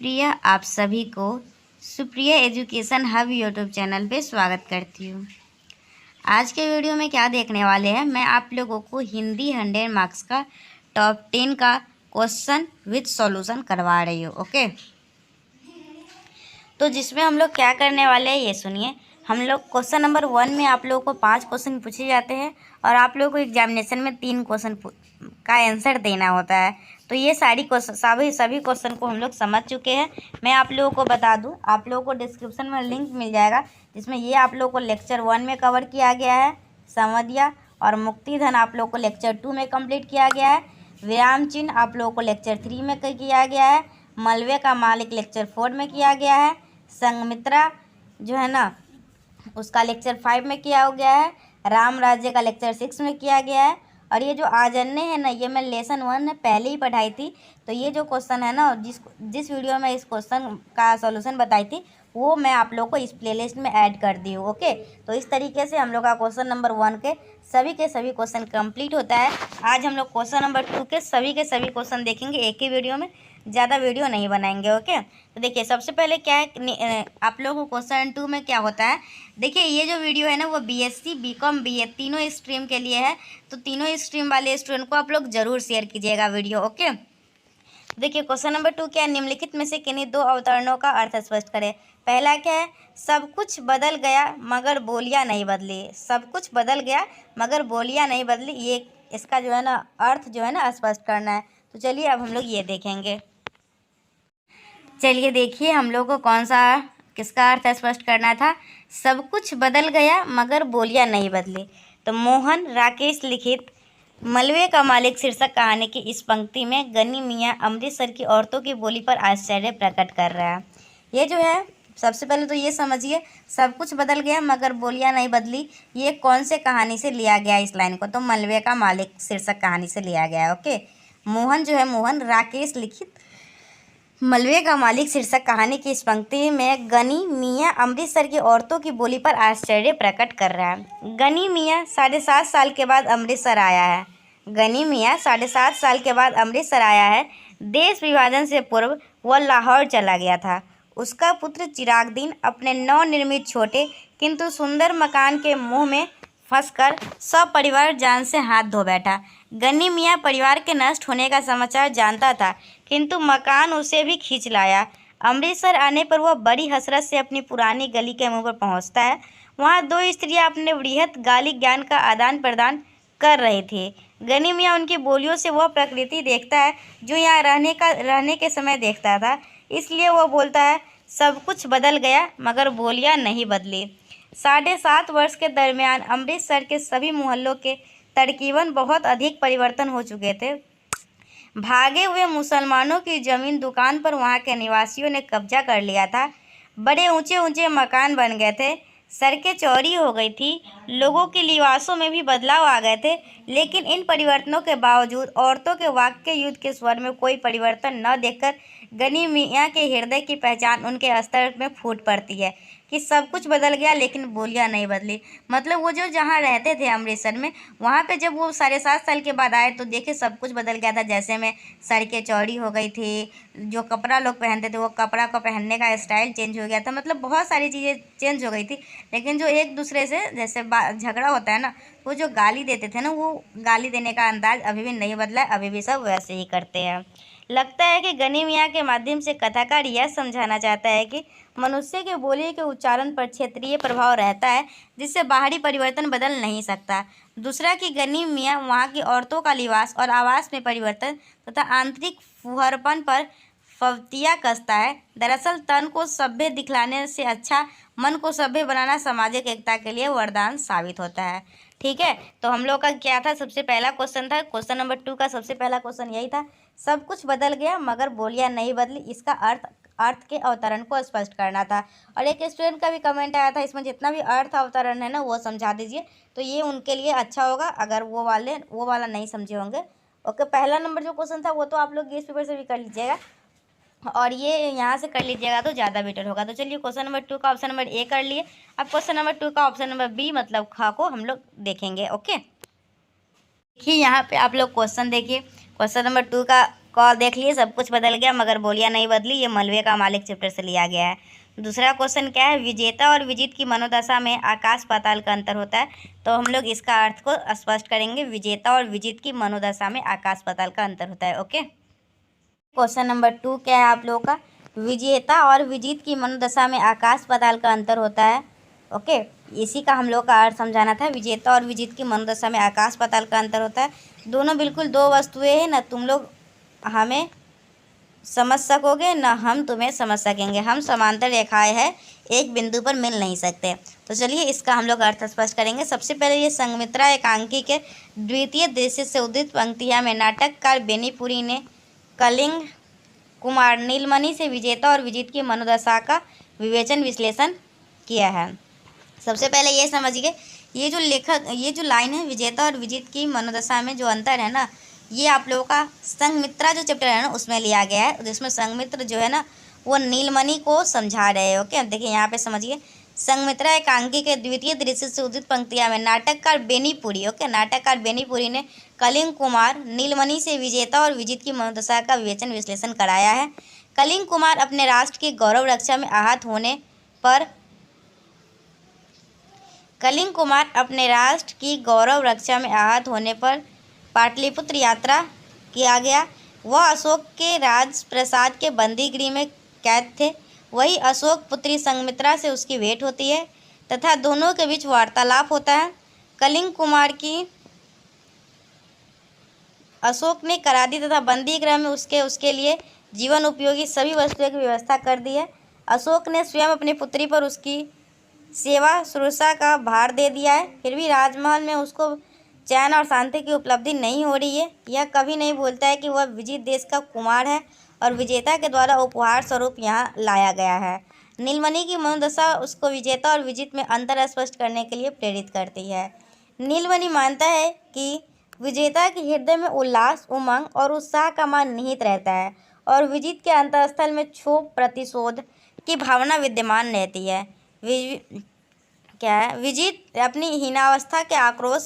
सुप्रिया आप सभी को Supriya education hub YouTube channel पे स्वागत करती हूँ। आज के वीडियो में क्या देखने वाले हैं, मैं आप लोगों को हिंदी 100 मार्क्स का टॉप 10 का क्वेश्चन विद सॉल्यूशन करवा रही हूँ। ओके, तो जिसमें हम लोग क्या करने वाले हैं ये सुनिए। हम लोग क्वेश्चन नंबर 1 में आप लोगों को 5 क्वेश्चन पूछे जाते हैं और आप लोगों को एग्जामिनेशन में 3 क्वेश्चन का आंसर देना होता है। तो ये सारी क्वेश्चन सभी क्वेश्चन को हम लोग समझ चुके हैं। मैं आप लोगों को बता दूं, आप लोगों को डिस्क्रिप्शन में लिंक मिल जाएगा जिसमें ये आप लोगों को लेक्चर 1 में कवर किया गया है, समझिया, और मुक्तिधन आप लोगों को लेक्चर 2 में कंप्लीट किया गया है। विराम चिन्ह आप लोगों को लेक्चर 3 में किया गया है। मलबे का मालिक लेक्चर 4 में किया गया है। संघमित्रा जो है ना उसका लेक्चर 5 में किया हो गया है। राम राज्य का लेक्चर 6 में किया गया है। और ये जो आजन्य है ना, ये मैं लेसन 1 में पहले ही पढ़ाई थी। तो ये जो क्वेश्चन है ना, जिस वीडियो में इस क्वेश्चन का सॉल्यूशन बताई थी वो मैं आप लोगों को इस प्लेलिस्ट में ऐड कर दी हूँ। ओके, तो इस तरीके से हम लोग का क्वेश्चन नंबर 1 के सभी क्वेश्चन कंप्लीट होता है। आज हम लोग क्वेश्चन नंबर 2 के सभी क्वेश्चन देखेंगे एक ही वीडियो में, ज़्यादा वीडियो नहीं बनाएंगे। ओके, तो देखिए सबसे पहले क्या है, आप लोगों को क्वेश्चन 2 में क्या होता है। देखिए ये जो वीडियो है ना वो बीएससी, बीकॉम, बीए तीनों स्ट्रीम के लिए है। तो तीनों स्ट्रीम वाले स्टूडेंट को आप लोग जरूर शेयर कीजिएगा वीडियो। ओके, देखिए क्वेश्चन नंबर 2 क्या है, निम्नलिखित में से किन्हीं 2 अवतरणों का अर्थ स्पष्ट करें। पहला क्या है, सब कुछ बदल गया मगर बोलियां नहीं बदली। सब कुछ बदल गया मगर बोलियां नहीं बदली, ये इसका जो है ना अर्थ जो है ना स्पष्ट करना है। तो चलिए अब हम लोग ये देखेंगे। चलिए देखिए हम लोग को कौन सा किसका अर्थ स्पष्ट करना था। सब कुछ बदल गया मगर बोलियां नहीं बदली। तो मोहन राकेश लिखित मलबे का मालिक शीर्षक कहानी की इस पंक्ति में गनी मियाँ अमृतसर की औरतों की बोली पर आश्चर्य प्रकट कर रहा है। ये जो है सबसे पहले तो ये समझिए, सब कुछ बदल गया मगर बोलियां नहीं बदली, ये कौन से कहानी से लिया गया इस लाइन को। तो मलबे का मालिक शीर्षक कहानी से लिया गया है। ओके, मोहन जो है मोहन राकेश लिखित मलबे का मालिक शीर्षक कहानी की इस पंक्ति में गनी मियाँ अमृतसर की औरतों की बोली पर आश्चर्य प्रकट कर रहा है। गनी मियाँ 7.5 साल के बाद अमृतसर आया है। गनी मियाँ 7.5 साल के बाद अमृतसर आया है। देश विभाजन से पूर्व वह लाहौर चला गया था। उसका पुत्र चिरागदीन अपने नवनिर्मित छोटे किंतु सुंदर मकान के मुंह में फंसकर सपरिवार जान से हाथ धो बैठा। गनी मियाँ परिवार के नष्ट होने का समाचार जानता था किंतु मकान उसे भी खींच लाया। अमृतसर आने पर वह बड़ी हसरत से अपनी पुरानी गली के मुंह पर पहुंचता है। वहां 2 स्त्रियां अपने वृहत गाली ज्ञान का आदान प्रदान कर रही थी। गनी मियाँ उनकी बोलियों से वह प्रकृति देखता है जो यहाँ रहने के समय देखता था। इसलिए वह बोलता है, सब कुछ बदल गया मगर बोलियां नहीं बदली। 7.5 वर्ष के दरमियान अमृतसर के सभी मोहल्लों के तकरीबन बहुत अधिक परिवर्तन हो चुके थे। भागे हुए मुसलमानों की जमीन दुकान पर वहां के निवासियों ने कब्जा कर लिया था। बड़े ऊंचे ऊंचे मकान बन गए थे। सड़कें चौड़ी हो गई थी। लोगों के लिबासों में भी बदलाव आ गए थे। लेकिन इन परिवर्तनों के बावजूद औरतों के वाक्य युद्ध के स्वर में कोई परिवर्तन न देखकर गनी मियाँ के हृदय की पहचान उनके स्तर में फूट पड़ती है कि सब कुछ बदल गया लेकिन बोलियां नहीं बदली। मतलब वो जो जहाँ रहते थे अमृतसर में, वहाँ पे जब वो 7.5 साल के बाद आए तो देखे सब कुछ बदल गया था। जैसे में सड़कें चौड़ी हो गई थी, जो कपड़ा लोग पहनते थे वो कपड़ा को पहनने का स्टाइल चेंज हो गया था। मतलब बहुत सारी चीज़ें चेंज हो गई थी। लेकिन जो एक दूसरे से जैसे झगड़ा होता है ना, वो जो गाली देते थे ना, वो गाली देने का अंदाज अभी भी नहीं बदला है, अभी भी सब वैसे ही करते हैं। लगता है कि गनी मियाँ के माध्यम से कथाकार यह समझाना चाहता है कि मनुष्य के बोली के उच्चारण पर क्षेत्रीय प्रभाव रहता है जिससे बाहरी परिवर्तन बदल नहीं सकता। दूसरा कि गनी मियाँ वहाँ की औरतों का लिबास और आवाज़ में परिवर्तन तथा आंतरिक फुहरपन पर फवतिया कसता है। दरअसल तन को सभ्य दिखलाने से अच्छा मन को सभ्य बनाना सामाजिक एकता के लिए वरदान साबित होता है। ठीक है, तो हम लोग का क्या था, सबसे पहला क्वेश्चन था, क्वेश्चन नंबर 2 का सबसे पहला क्वेश्चन यही था, सब कुछ बदल गया मगर बोलियां नहीं बदली। इसका अर्थ के अवतरण को स्पष्ट करना था। और एक स्टूडेंट का भी कमेंट आया था, इसमें जितना भी अर्थ अवतरण है ना वो समझा दीजिए, तो ये उनके लिए अच्छा होगा अगर वो वाला नहीं समझे होंगे। ओके, पहला नंबर जो क्वेश्चन था वो तो आप लोग गेस पेपर से भी कर लीजिएगा और ये यहाँ से कर लीजिएगा तो ज़्यादा बेटर होगा। तो चलिए क्वेश्चन नंबर 2 का ऑप्शन नंबर ए कर लिए। अब क्वेश्चन नंबर 2 का ऑप्शन नंबर बी मतलब ख को हम लोग देखेंगे। ओके, देखिए यहाँ पे आप लोग क्वेश्चन देखिए। क्वेश्चन नंबर 2 का कॉल देख लिए, सब कुछ बदल गया मगर बोलियां नहीं बदली। ये मलबे का मालिक चैप्टर से लिया गया है। दूसरा क्वेश्चन क्या है, विजेता और विजित की मनोदशा में आकाश पाताल का अंतर होता है। तो हम लोग इसका अर्थ को स्पष्ट करेंगे, विजेता और विजित की मनोदशा में आकाश पाताल का अंतर होता है। ओके, क्वेश्चन नंबर 2 क्या है आप लोगों का, विजेता और विजित की मनोदशा में आकाश पाताल का अंतर होता है। ओके, इसी का हम लोग का अर्थ समझाना था। विजेता और विजित की मनोदशा में आकाश पाताल का अंतर होता है। दोनों बिल्कुल दो वस्तुएं हैं, ना तुम लोग हमें समझ सकोगे ना हम तुम्हें समझ सकेंगे। हम समांतर रेखाएं हैं, एक बिंदु पर मिल नहीं सकते। तो चलिए इसका हम लोग अर्थ स्पष्ट करेंगे। सबसे पहले ये संघमित्रा एकांकी के द्वितीय दृश्य से उदित पंक्तियाँ में नाटककार बेनीपुरी ने कलिंग कुमार नीलमणि से विजेता और विजित की मनोदशा का विवेचन विश्लेषण किया है। सबसे पहले ये समझिए, ये जो लाइन है विजेता और विजित की मनोदशा में जो अंतर है ना, ये आप लोगों का संघमित्रा जो चैप्टर है ना उसमें लिया गया है, जिसमें संघमित्र जो है ना वो नीलमणि को समझा रहे हैं। ओके, अब देखिए यहाँ पे समझिए, संघमित्रा एकांकी के द्वितीय दृश्य से उदित पंक्तियाँ में नाटककार बेनीपुरी, ओके, नाटककार बेनीपुरी ने कलिंग कुमार नीलमणि से विजेता और विजित की मनोदशा का विवेचन विश्लेषण कराया है। कलिंग कुमार अपने राष्ट्र की गौरव रक्षा में आहत होने पर पाटलिपुत्र यात्रा किया गया। वह अशोक के राजप्रसाद के बंदीगृह में कैद थे। वही अशोक पुत्री संघमित्रा से उसकी भेंट होती है तथा दोनों के बीच वार्तालाप होता है। कलिंग कुमार की अशोक ने करा दी तथा बंदीगृह में उसके लिए जीवन उपयोगी सभी वस्तुओं की व्यवस्था कर दी है। अशोक ने स्वयं अपनी पुत्री पर उसकी सेवा शुश्रूषा का भार दे दिया है। फिर भी राजमहल में उसको चैन और शांति की उपलब्धि नहीं हो रही है। यह कभी नहीं भूलता है कि वह विजित देश का कुमार है और विजेता के द्वारा उपहार स्वरूप यहाँ लाया गया है। नीलमणि की मनोदशा उसको विजेता और विजित में अंतर स्पष्ट करने के लिए प्रेरित करती है। नीलमणि मानता है कि विजेता के हृदय में उल्लास, उमंग और उत्साह का मान निहित रहता है और विजित के अंतःस्थल में क्षोभ, प्रतिशोध की भावना विद्यमान रहती है। विजित अपनी हीनावस्था के आक्रोश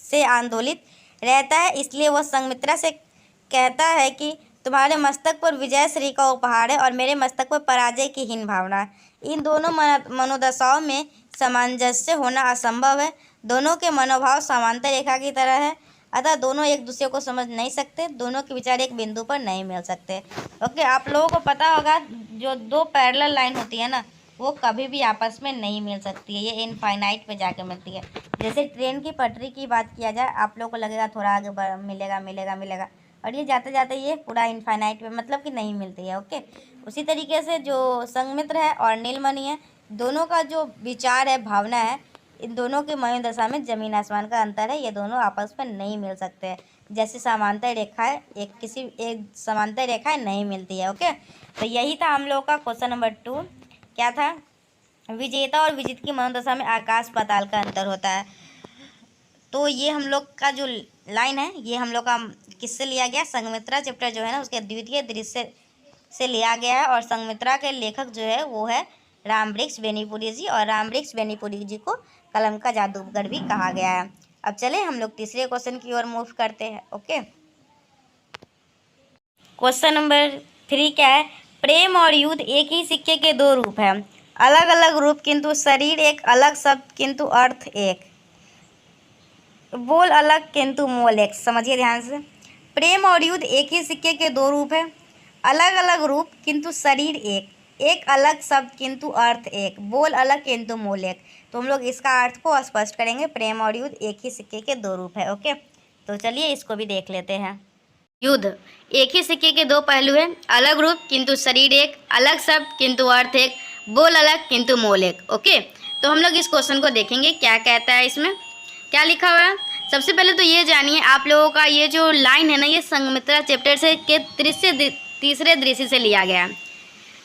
से आंदोलित रहता है, इसलिए वह संघमित्रा से कहता है कि तुम्हारे मस्तक पर विजय श्री का उपहार है और मेरे मस्तक पर पराजय की हीन भावना। इन दोनों मनोदशाओं में सामंजस्य होना असंभव है। दोनों के मनोभाव समांतर रेखा की तरह है, अतः दोनों एक दूसरे को समझ नहीं सकते। दोनों के विचार एक बिंदु पर नहीं मिल सकते। ओके, आप लोगों को पता होगा जो दो पैरेलल लाइन होती है ना वो कभी भी आपस में नहीं मिल सकती है, ये इनफाइनाइट पे जाके मिलती है। जैसे ट्रेन की पटरी की बात किया जाए, आप लोगों को लगेगा थोड़ा आगे मिलेगा और ये जाते जाते ये पूरा इनफाइनाइट पे मतलब कि नहीं मिलती है। ओके, उसी तरीके से जो संघमित्र है और नीलमणि है, दोनों का जो विचार है, भावना है, इन दोनों की मनोदशा में जमीन आसमान का अंतर है। ये दोनों आपस में नहीं मिल सकते। जैसे समांतर रेखाएं एक समांतर रेखाएं नहीं मिलती है। ओके, तो यही था हम लोग का क्वेश्चन नंबर 2। क्या था, विजेता और विजित की मनोदशा में आकाश पाताल का अंतर होता है। तो ये हम लोग का जो लाइन है ये हम लोग का किससे लिया गया, संघमित्रा चैप्टर जो है ना उसके द्वितीय दृश्य से लिया गया है। और संघमित्रा के लेखक जो है वो है रामवृक्ष बेनीपुरी जी, और रामवृक्ष बेनीपुरी जी को कलम का जादूगर भी कहा गया है। अब चले हम लोग तीसरे क्वेश्चन की ओर मूव करते हैं। ओके, क्वेश्चन नंबर 3 क्या है, प्रेम और युद्ध एक ही सिक्के के दो रूप हैं, अलग अलग रूप किंतु शरीर एक, अलग शब्द किंतु अर्थ एक, बोल अलग किंतु मोल एक। समझिए ध्यान से, प्रेम और युद्ध एक ही सिक्के के दो रूप हैं, अलग अलग रूप किंतु शरीर एक, एक अलग शब्द किंतु अर्थ एक, बोल अलग किंतु मोल एक। तो हम लोग इसका अर्थ को स्पष्ट करेंगे, प्रेम और युद्ध एक ही सिक्के के दो रूप है। ओके, तो चलिए इसको भी देख लेते हैं। युद्ध एक ही सिक्के के दो पहलू हैं, अलग रूप किंतु शरीर एक, अलग शब्द किंतु अर्थ एक, बोल अलग किंतु मोल एक। ओके, तो हम लोग इस क्वेश्चन को देखेंगे क्या कहता है, इसमें क्या लिखा हुआ है। सबसे पहले तो ये जानिए आप लोगों का ये जो लाइन है ना ये संघमित्रा चैप्टर से के तीसरे दृश्य से लिया गया है।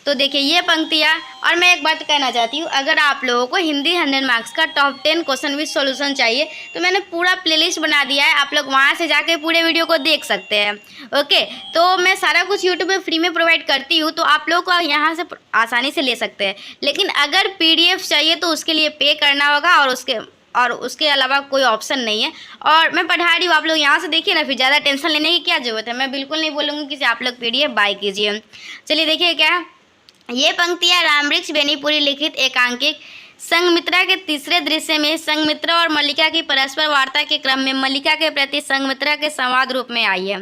तो देखिए ये पंक्तियाँ, और मैं एक बात कहना चाहती हूँ, अगर आप लोगों को हिंदी 100 मार्क्स का टॉप 10 क्वेश्चन विद सॉल्यूशन चाहिए तो मैंने पूरा प्लेलिस्ट बना दिया है, आप लोग वहाँ से जाके पूरे वीडियो को देख सकते हैं। ओके, तो मैं सारा कुछ यूट्यूब पे फ्री में प्रोवाइड करती हूँ, तो आप लोग को यहाँ से आसानी से ले सकते हैं। लेकिन अगर PDF चाहिए तो उसके लिए पे करना होगा, और उसके और उसके अलावा कोई ऑप्शन नहीं है। और मैं पढ़ा रही हूँ, आप लोग यहाँ से देखिए ना, फिर ज़्यादा टेंशन लेने की क्या ज़रूरत है। मैं बिल्कुल नहीं बोलूँगी कि आप लोग PDF बाय कीजिए। चलिए देखिए क्या है, ये पंक्तियाँ रामवृक्ष बेनीपुरी लिखित एकांकिक संघमित्रा के तीसरे दृश्य में संघमित्रा और मल्लिका की परस्पर वार्ता के क्रम में मल्लिका के प्रति संघमित्रा के संवाद रूप में आई है।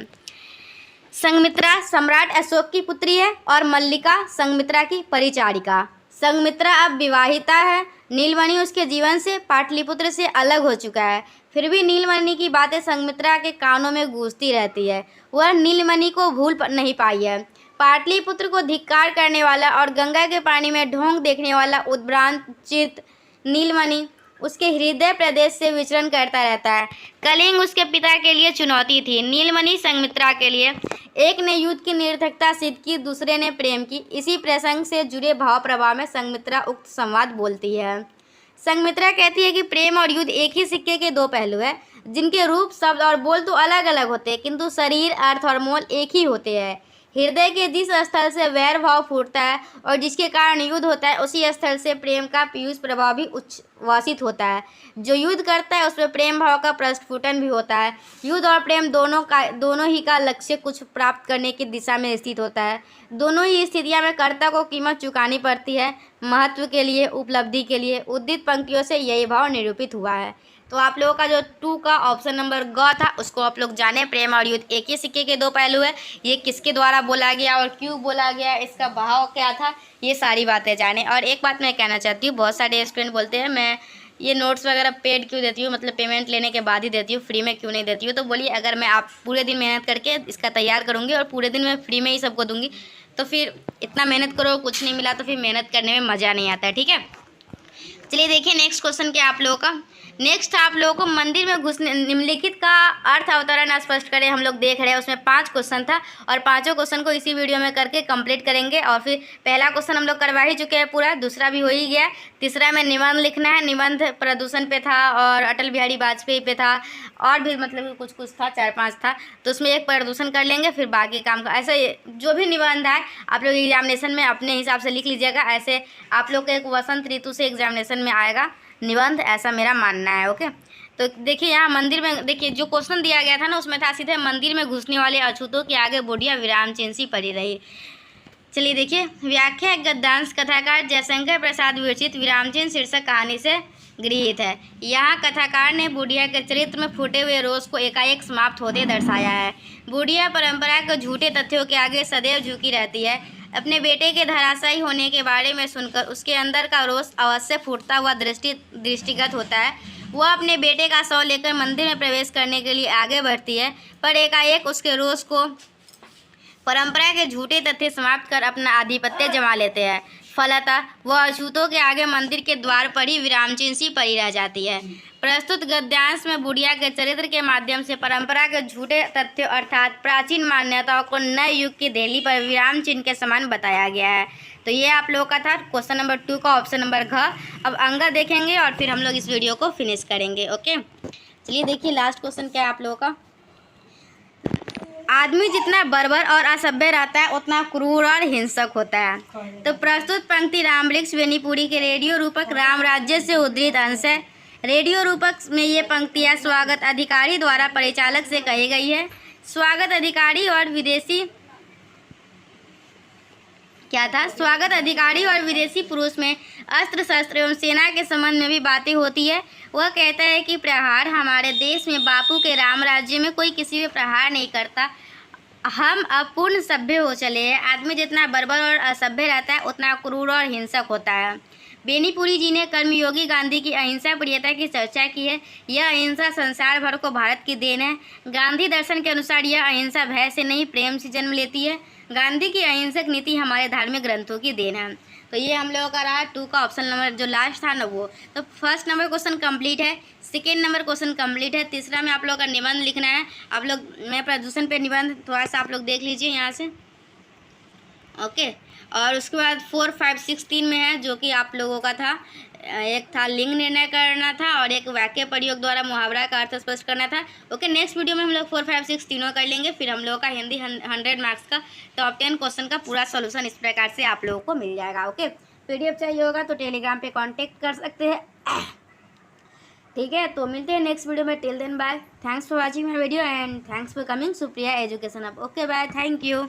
संघमित्रा सम्राट अशोक की पुत्री है और मल्लिका संघमित्रा की परिचारिका। संघमित्रा अब विवाहिता है। नीलमणि उसके जीवन से, पाटलिपुत्र से अलग हो चुका है। फिर भी नीलमणि की बातें संघमित्रा के कानों में गूंजती रहती है। वह नीलमणि को भूल नहीं पाई है। पाटलिपुत्र को धिक्कार करने वाला और गंगा के पानी में ढोंग देखने वाला उद्भ्रांत चित्त नीलमणि उसके हृदय प्रदेश से विचरण करता रहता है। कलिंग उसके पिता के लिए चुनौती थी, नीलमणि संघमित्रा के लिए। एक ने युद्ध की निरर्थकता सिद्ध की, दूसरे ने प्रेम की। इसी प्रसंग से जुड़े भाव प्रभाव में संघमित्रा उक्त संवाद बोलती है। संघमित्रा कहती है कि प्रेम और युद्ध एक ही सिक्के के दो पहलू हैं, जिनके रूप, शब्द और बोल तो अलग अलग होते हैं, किंतु शरीर, अर्थ और मोल एक ही होते हैं। हृदय के जिस स्थल से वैर भाव फूटता है और जिसके कारण युद्ध होता है, उसी स्थल से प्रेम का पीयूष प्रभाव भी उच्छ्वासित होता है। जो युद्ध करता है उसमें प्रेम भाव का प्रस्फुटन भी होता है। युद्ध और प्रेम दोनों ही का लक्ष्य कुछ प्राप्त करने की दिशा में स्थित होता है। दोनों ही स्थितियां में कर्ता को कीमत चुकानी पड़ती है, महत्व के लिए, उपलब्धि के लिए। उद्धृत पंक्तियों से यही भाव निरूपित हुआ है। तो आप लोगों का जो 2 का ऑप्शन नंबर ग था, उसको आप लोग जाने। प्रेम और युद्ध एक ही सिक्के के दो पहलू है। ये किसके द्वारा बोला गया और क्यों बोला गया, इसका भाव क्या था, ये सारी बातें जाने। और एक बात मैं कहना चाहती हूँ, बहुत सारे स्टूडेंट बोलते हैं मैं ये नोट्स वगैरह पेड क्यों देती हूँ, मतलब पेमेंट लेने के बाद ही देती हूँ, फ्री में क्यों नहीं देती हूँ। तो बोलिए, अगर मैं आप पूरे दिन मेहनत करके इसका तैयार करूँगी और पूरे दिन मैं फ्री में ही सबको दूँगी, तो फिर इतना मेहनत करो, कुछ नहीं मिला, तो फिर मेहनत करने में मज़ा नहीं आता है। ठीक है, चलिए देखिए नेक्स्ट क्वेश्चन क्या आप लोगों का। नेक्स्ट आप लोगों को मंदिर में घुसने निम्नलिखित का अर्थ अवतरण स्पष्ट करें। हम लोग देख रहे हैं उसमें 5 क्वेश्चन था और पांचों क्वेश्चन को इसी वीडियो में करके कंप्लीट करेंगे। और फिर पहला क्वेश्चन हम लोग करवा ही चुके हैं पूरा, दूसरा भी हो ही गया। तीसरा में निबंध लिखना है। निबंध प्रदूषण पे था और अटल बिहारी वाजपेयी पे था, और भी मतलब कुछ था, 4-5 था, तो उसमें एक प्रदूषण कर लेंगे, फिर बाकी काम का ऐसा जो भी निबंध है आप लोग एग्जामिनेशन में अपने हिसाब से लिख लीजिएगा। ऐसे आप लोग को एक वसंत ऋतु से एग्जामिनेशन में आएगा निबंध, ऐसा मेरा मानना है। ओके, तो देखिए यहाँ मंदिर में, देखिए जो क्वेश्चन दिया गया था ना, उसमें था सीधे मंदिर में घुसने वाले अछूतों के आगे बुढ़िया विराम चिन्ह सी पड़ी रही। चलिए देखिए, व्याख्या गद्यांश कथाकार जयशंकर प्रसाद विरचित विराम चिन्ह शीर्षक कहानी से गृहीत है। यहाँ कथाकार ने बुढ़िया के चरित्र में फूटे हुए रोष को एकाएक समाप्त होते दर्शाया है। बुढ़िया परंपरा के झूठे तथ्यों के आगे सदैव झुकी रहती है। अपने बेटे के धराशायी होने के बारे में सुनकर उसके अंदर का रोष अवश्य फूटता हुआ दृष्टिगत होता है। वह अपने बेटे का शव लेकर मंदिर में प्रवेश करने के लिए आगे बढ़ती है, पर एकाएक उसके रोष को परंपरा के झूठे तथ्य समाप्त कर अपना आधिपत्य जमा लेते हैं। फलतः वह अछूतों के आगे मंदिर के द्वार पर ही विराम चिन्ह सी पड़ी रह जाती है। प्रस्तुत गद्यांश में बुढ़िया के चरित्र के माध्यम से परंपरा के झूठे तथ्यों अर्थात प्राचीन मान्यताओं को नए युग की दहली पर विराम चिन्ह के समान बताया गया है। तो ये आप लोगों का था क्वेश्चन नंबर 2 का ऑप्शन नंबर घ। अब अंगा देखेंगे और फिर हम लोग इस वीडियो को फिनिश करेंगे। ओके, चलिए देखिए लास्ट क्वेश्चन क्या है आप लोगों का। आदमी जितना बर्बर और असभ्य रहता है उतना क्रूर और हिंसक होता है। तो प्रस्तुत पंक्ति रामवृक्ष बेनीपुरी के रेडियो रूपक राम राज्य से उद्धृत अंश है। रेडियो रूपक में ये पंक्तियाँ स्वागत अधिकारी द्वारा परिचालक से कही गई है। स्वागत अधिकारी और विदेशी क्या था, स्वागत अधिकारी और विदेशी पुरुष में अस्त्र शस्त्र एवं सेना के संबंध में भी बातें होती है। वह कहता है कि प्रहार हमारे देश में बापू के राम राज्य में कोई किसी पे प्रहार नहीं करता, हम अपूर्ण सभ्य हो चले हैं। आदमी जितना बर्बर और असभ्य रहता है उतना क्रूर और हिंसक होता है। बेनीपुरी जी ने कर्मयोगी गांधी की अहिंसा प्रियता की चर्चा की है। यह अहिंसा संसार भर को भारत की देन है। गांधी दर्शन के अनुसार यह अहिंसा भय से नहीं प्रेम से जन्म लेती है। गांधी की अहिंसक नीति हमारे धार्मिक ग्रंथों की देन है। तो ये हम लोगों का रहा 2 का ऑप्शन नंबर जो लास्ट था ना वो। तो फर्स्ट नंबर क्वेश्चन कंप्लीट है, सेकेंड नंबर क्वेश्चन कंप्लीट है, तीसरा में आप लोगों का निबंध लिखना है। आप लोग मैं प्रदूषण पे निबंध थोड़ा सा आप लोग देख लीजिए यहाँ से। ओके, और उसके बाद 4, 5, 6 3 में है जो कि आप लोगों का था। एक था लिंग निर्णय करना था और एक वाक्य प्रयोग द्वारा मुहावरा का अर्थ स्पष्ट करना था। ओके, नेक्स्ट वीडियो में हम लोग 4, 5, 6 तीनों कर लेंगे। फिर हम लोगों का हिंदी 100 मार्क्स का टॉप 10 क्वेश्चन का पूरा सोल्यूशन इस प्रकार से आप लोगों को मिल जाएगा। ओके, PDF चाहिए होगा तो टेलीग्राम पे कांटेक्ट कर सकते हैं। ठीक है, तो मिलते हैं नेक्स्ट वीडियो में। Till then bye, thanks for watching my video and thanks for coming Supriya education अब। Okay bye, thank you.